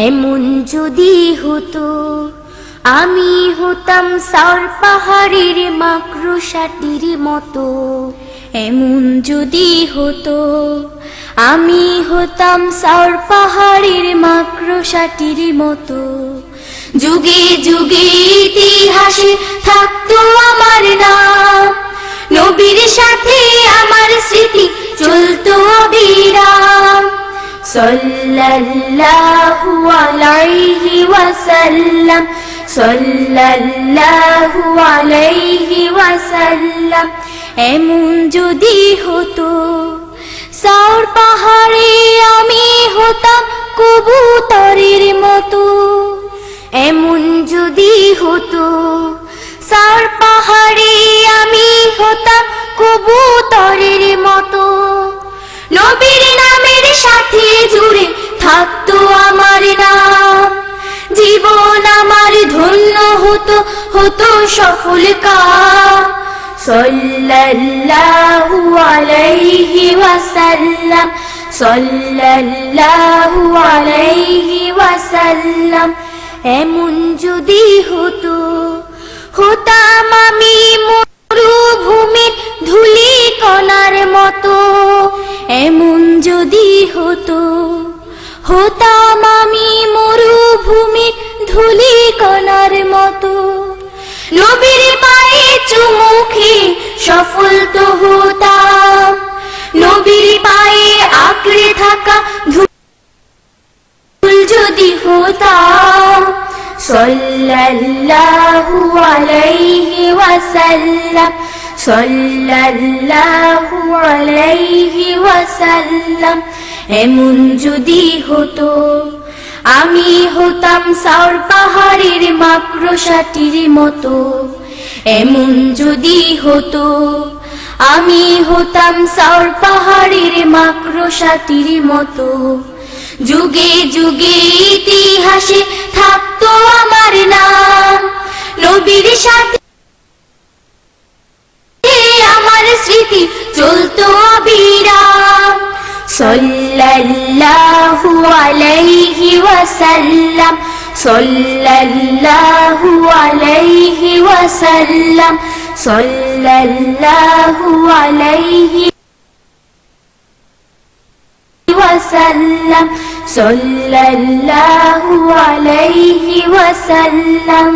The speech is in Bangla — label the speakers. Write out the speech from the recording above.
Speaker 1: এমন যদি হতো আমি হতাম সার পাহাড়ের মাকড়সাটির মতো, এমন যদি হতো আমি হতাম সার পাহাড়ের মাকড়সাটির মতো। যুগে যুগে ইতিহাসে থাকতো আমার নাম, নবীর সাথে আমার স্মৃতি চলতো অবিরাম। সাল্লাল্লাহু আলাইহি ওয়াসাল্লাম, সাল্লাল্লাহু আলাইহি ওয়াসাল্লাম। এমন যদি হতো সাউর পাহাড়ে আমি হতাম কবুতরের মতো, এমন যদি হতো সাউর পাহাড়ে আমি হতাম কবুতরের মতো। নবীর নামের সাথে জুড়ে থাকতো আমার নাম, জীবন আমার ধন্য হতো, হতো সফল কাম। সাল্লাল্লাহু আলাইহি ওয়াসাল্লাম, সাল্লাল্লাহু আলাইহি ওয়াসাল্লাম। এমন যদি হতো হতাম আমি মরুভূমির ধুলি কণার মতো, এমন যদি হতো হতাম আমি মরুভূমির ধুলি কণার মতো। নবীর পায়ে চুমু খেয়ে সফল তো হতাম, নবীর পায়ে আঁকড়ে থাকা ধুল যদি হতাম। সাল্লাল্লাহু আলাইহি ওয়াসাল্লাম, সাল্লাল্লাহু আলাইহি ওয়াসাল্লাম। এমন যদি হতো আমি হতাম সাউর পাহাড়ের মাকড়সাটির মতো, এমন যদি হতো আমি হতাম সাউর পাহাড়ের মাকড়সাটির মতো। যুগে যুগে ইতিহাসে থাকতো আমার নাম, নবীর সাথে আমার স্মৃতি চলতো অবিরাম। সাল্লাল্লাহু আলাইহি ওয়াসাল্লাম, সাল্লাল্লাহু আলাইহি ওয়াসাল্লাম, সাল্লাল্লাহু আলাইহি ওয়াসাল্লাম, সাল্লাল্লাহু আলাইহি ওয়াসাল্লাম।